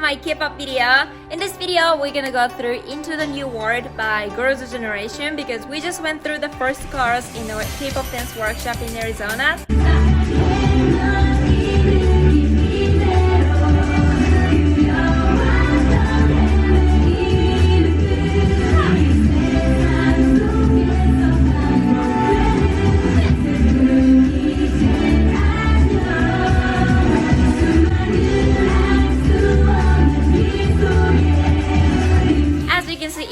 my K-pop video. In this video, we're gonna go through Into the New World by Girls' Generation because we just went through the first chorus in our Kpop Dance Workshop in Arizona.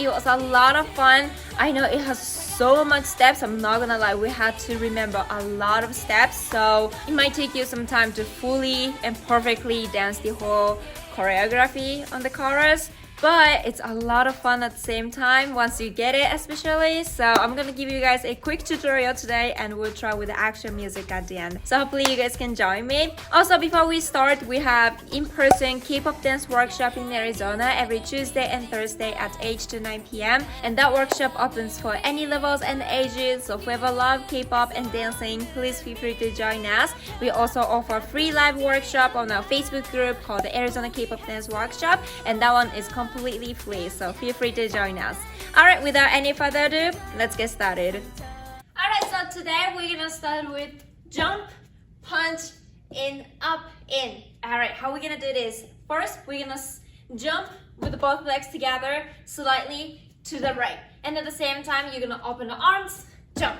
It was a lot of fun. I know it has so much steps. I'm not gonna lie, we had to remember a lot of steps, so it might take you some time to fully and perfectly dance the whole choreography on the chorus, but it's a lot of fun at the same time once you get it, especially. So I'm gonna give you guys a quick tutorial today and we'll try with the actual music at the end, so hopefully you guys can join me. Also, before we start, we have in-person Kpop Dance Workshop in Arizona every Tuesday and Thursday at 8 to 9 p.m. and that workshop opens for any levels and ages, so whoever love K-pop and dancing, please feel free to join us. We also offer free live workshop on our Facebook group called the Arizona Kpop Dance Workshop, and that one is completely free, so feel free to join us. Alright, without any further ado, let's get started. Alright, so today we're gonna start with jump, punch, in, up, in. Alright, how we're gonna do this? First, we're gonna jump with both legs together slightly to the right, and at the same time you're gonna open the arms, jump.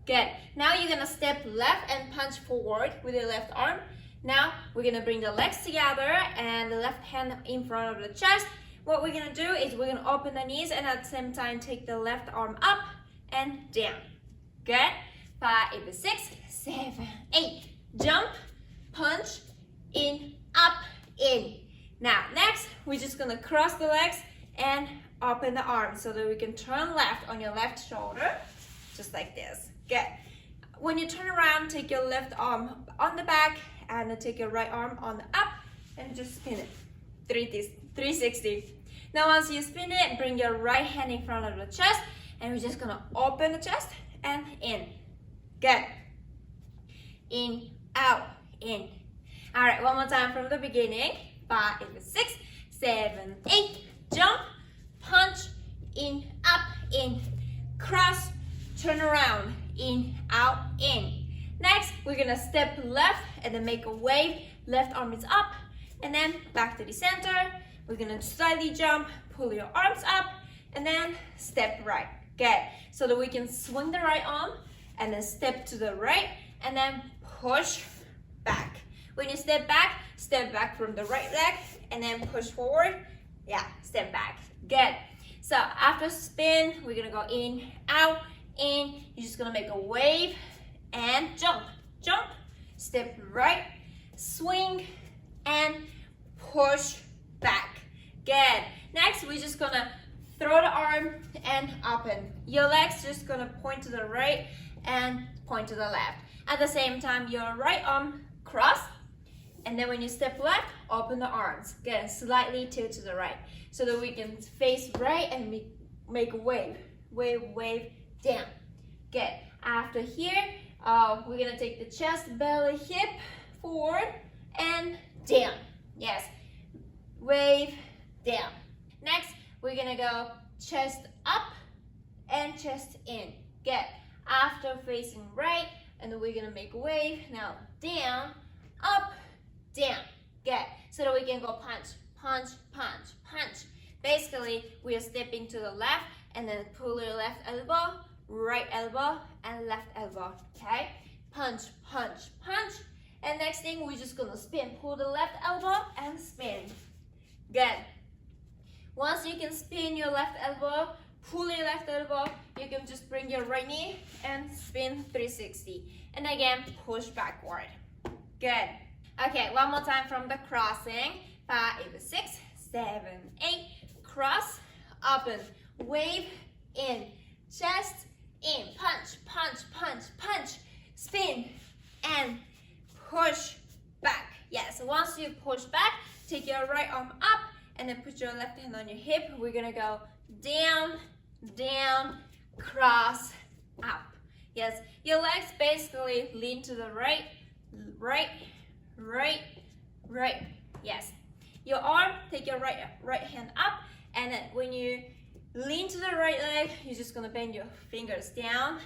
Good. Now you're gonna step left and punch forward with your left arm. Now we're gonna bring the legs together and the left hand in front of the chest. What we're gonna do is we're gonna open the knees and at the same time take the left arm up and down. Good. 5, 6, 7, 8. Jump, punch, in, up, in. Now next, we're just gonna cross the legs and open the arms so that we can turn left on your left shoulder, just like this. Good. When you turn around, take your left arm on the back and take your right arm on the up and just spin it. 360. Now once you spin it, bring your right hand in front of the chest and we're just gonna open the chest and in. Good. In, out, in. Alright, one more time from the beginning. 5, 6, 7, 8. Jump, punch, in, up, in. Cross, turn around, in, out, in. Next, we're gonna step left and then make a wave. Left arm is up and then back to the center. We're gonna slightly jump, pull your arms up, and then step right. Good. So that we can swing the right arm and then step to the right and then push back. When you step back from the right leg and then push forward. Yeah, step back. Good. So after spin, we're gonna go in, out, in. You're just gonna make a wave and jump, jump, step right, swing, and push back. Good. Next, we're just gonna throw the arm and open. Your legs just gonna point to the right and point to the left. At the same time, your right arm cross, and then when you step left, open the arms. Good. Slightly tilt to the right so that we can face right and make a wave. Wave, wave, down. Good. After here, we're gonna take the chest, belly, hip, forward, and down. Yes. Wave, down. Next, we're gonna go chest up and chest in. Good. After facing right, and then we're gonna make a wave. Now down, up, down. Good. So that we can go punch, punch, punch, punch. Basically, we are stepping to the left and then pull your left elbow, right elbow, and left elbow. Okay? Punch, punch, punch. And next thing, we're just gonna spin. Pull the left elbow and spin. Good. Once you can spin your left elbow, pull your left elbow, you can just bring your right knee and spin 360. And again, push backward. Good. Okay, one more time from the crossing. 5, 6, 7, 8. Cross, open, wave, in, chest, in, punch, punch, punch, punch, spin, and push back. Yes, once you push back, take your right arm up and then put your left hand on your hip. We're gonna go down, down, cross, up. Yes, your legs basically lean to the right, right, right, right. Yes. your arm, take your right hand up, and then when you lean to the right leg, you're just gonna bend your fingers down,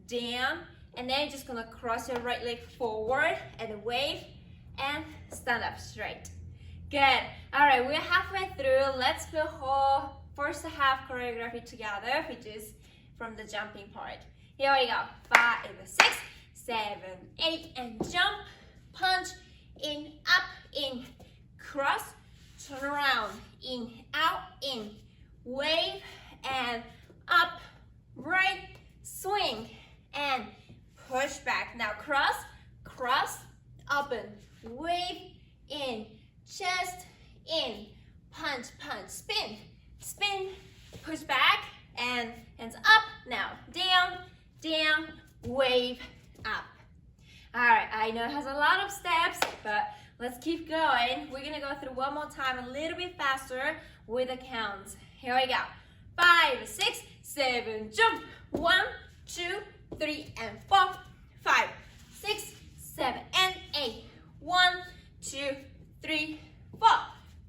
down, and then you're just gonna cross your right leg forward and wave and stand up straight. Good. All right, we're halfway through. Let's do the whole first half choreography together, which is from the jumping part. Here we go. 5, 6, 7, 8, and jump, punch, in, up, in, cross, turn around, in, out, in, wave, and up, right, swing, and push back. Now cross, cross, open, wave, in, chest, in, punch, punch, spin, spin, push back, and hands up. Now down, down, wave, up. All right, I know it has a lot of steps, but let's keep going. We're gonna go through one more time, a little bit faster with the counts. Here we go. 5, 6, 7, jump. 1, 2, 3, and 4, 5, 6, 7, and 8. 1, 2, 3, 4,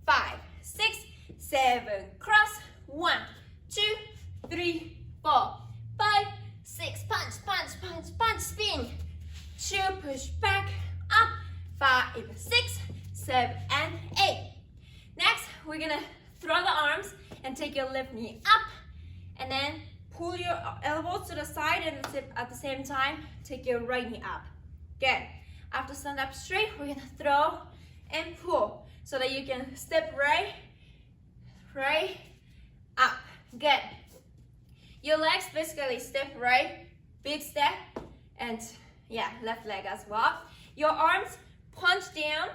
5, 6, 7, cross. 1, 2, 3, 4, 5, 6, punch, punch, punch, punch, spin. 2, push back, up. 5, 6, 7, and 8. Next, we're gonna throw the arms and take your left knee up, and then pull your elbows to the side, and at the same time, take your right knee up. Good. After stand up straight, we're gonna throw and pull so that you can step right, up. Good. Your legs basically step right, big step, and yeah, left leg as well. Your arms punch down,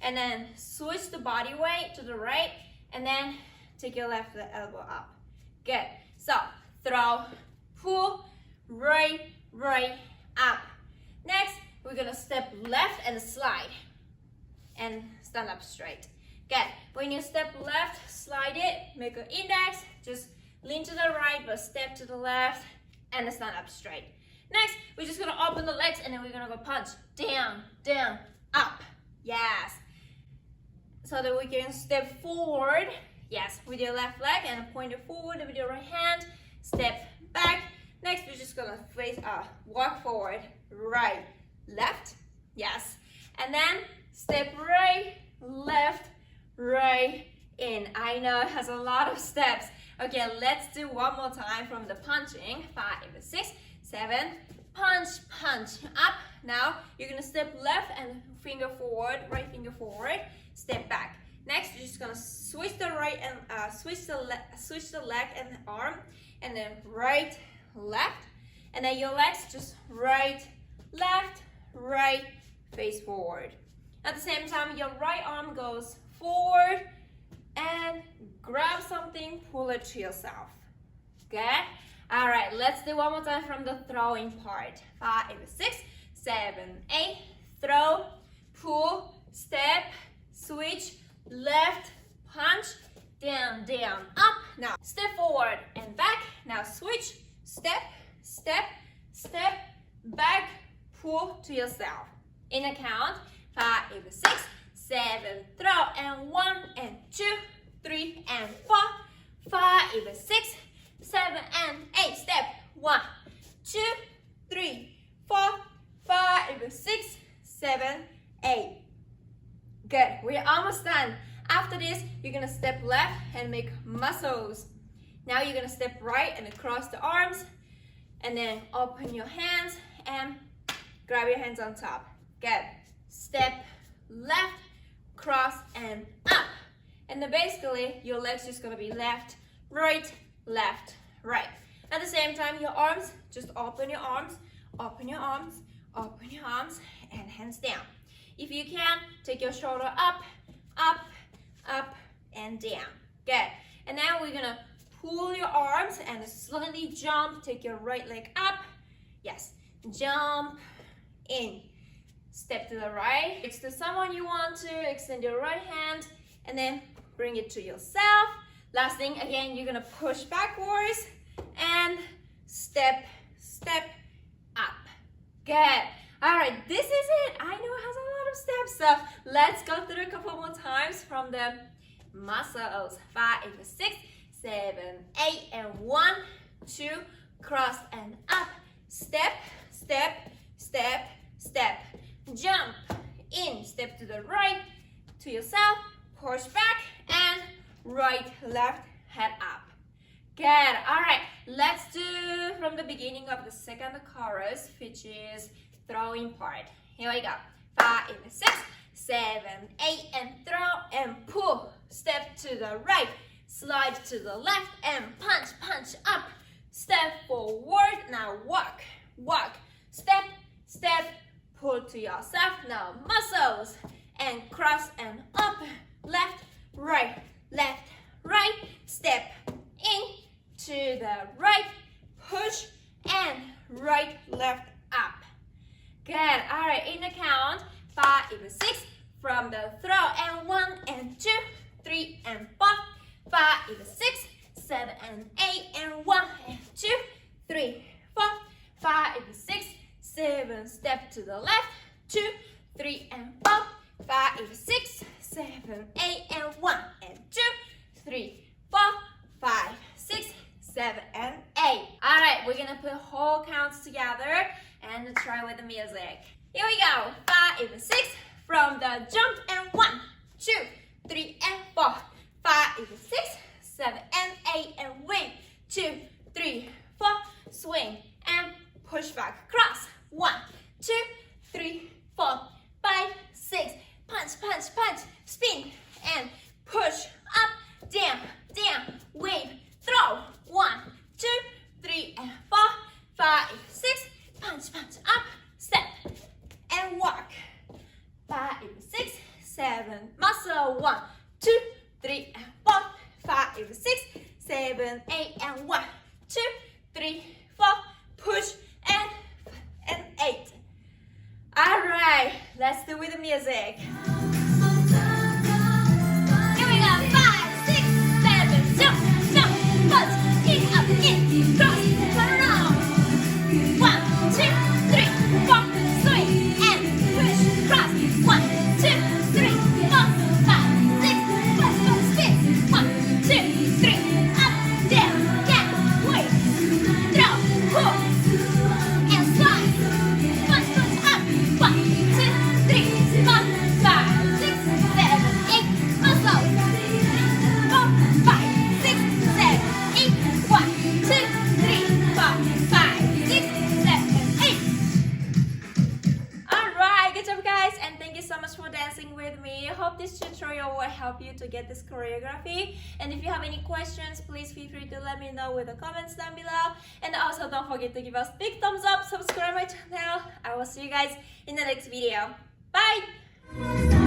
and then switch the body weight to the right, and then take your left elbow up. Good. So throw, pull, right, up. Next, we're gonna step left and slide, and stand up straight. Good. When you step left, slide it, make an index, just lean to the right, but step to the left, and stand up straight. Next, we're just gonna open the legs, and then we're gonna go punch, down, down, up. Yes. So that we can step forward, yes, with your left leg, and point it forward with your right hand, step back. Next, we're just gonna walk forward, right, left, yes. And then step right, left, right, in. I know it has a lot of steps. Okay, let's do one more time from the punching. 5, 6, 7, punch, punch, up. Now, you're gonna step left and finger forward, right finger forward, step back. Next, you're just gonna switch the right and switch the leg and arm, and then right, left, and then your legs just right, left, right, face forward. At the same time, your right arm goes forward and grab something, pull it to yourself. Okay? All right, let's do one more time from the throwing part. 5, 6, 7, 8, throw, pull, step, switch, left, punch, down, down, up. Now, step forward and back. Now, switch, step, step, step, back, pull to yourself. In a count, 5, 6, 7, throw, and 1, and 2, 3, and 4, 5, 6, 7, and 8. Step 1, 2, 3, 4, 5, 6, 7, 8. Good. We're almost done. After this, you're gonna step left and make muscles. Now you're gonna step right and cross the arms, and then open your hands and grab your hands on top. Good. Step left, cross, and up. And then basically, your legs just gonna be left, right, At the same time, your arms, just open your arms, open your arms, open your arms, and hands down. If you can, take your shoulder up, up, up, and down. Good. And now we're gonna pull your arms and slowly jump. Take your right leg up. Yes. Jump in. Step to the right. It's to someone you want to. Extend your right hand and then bring it to yourself. Last thing, again, you're gonna push backwards and step, step up. Good. All right, this is it. I know it has a lot of steps, so let's go through a couple more times from the muscles. 5, 6, 7, 8, and 1, 2, cross and up. Step, step, step, step. Jump in, step to the right, to yourself, push back, and right, left, head up. Good. All right, let's do from the beginning of the second chorus, which is throwing part. Here we go. 5, 6, 7, 8, and throw and pull. Step to the right, slide to the left, and punch, punch up. Step forward, now walk, walk. Step, step, pull to yourself. Now muscles, and cross and up. Left, right, step in to the right, push, and right, left, up. Good. All right, in the count, 5, 6, from the throw, and 1, and 2, 3, and 4, 5, 6, 7, and 8, and 1, and 2, 3, 4, 5, 6, 7, step to the left, 2, 3, and 4, 5, 6, 7, 8, and 1, and 2, 3, 4, 5, 6, 7, and 8. Alright, we're gonna put whole counts together and try with the music. Here we go. 5, 6, from the jump, and 1, 2, 3, and 4, 5, 6, 7, and 8, and wing, 2, 3, 4, swing, and push back, cross, 1, 2, 3, 4, 5, 6, punch, punch, punch, spin, and push, up, down, down, wave, throw, 1, 2, 3, and 4, 5, 6, punch, punch, up, step, and walk, 5, 6, 7, muscle, 1, 2, 3, and 4, 5, 6, 7, 8, and 1, 2, 3, 4, push, and 8. Alright, let's do with the music. Here we go. 5, 6, 7, jump, jump, punch, in, up, in, cross, turn around. 1, 2, 3, 4, swing, and push, cross. 1, 2, 3, 4, 5, 6, push, push, spin. 1, 2, 3, up, down, down, wave, throw, pull, and slide. Punch, punch, up. 1, 2, 3, 4, 5, 6, 7, 8, muscle. 4, 5, 6, 7, 8, 1, 2, 3, 4, 5, 6, 7, 8. Alright, good job guys, and thank you so much for dancing with me. I hope this tutorial will help you to get this choreography. And if you have any questions, please feel free to let me know with the comments down below. And also don't forget to give us a big thumbs up, subscribe my channel. I will see you guys in the next video. Bye!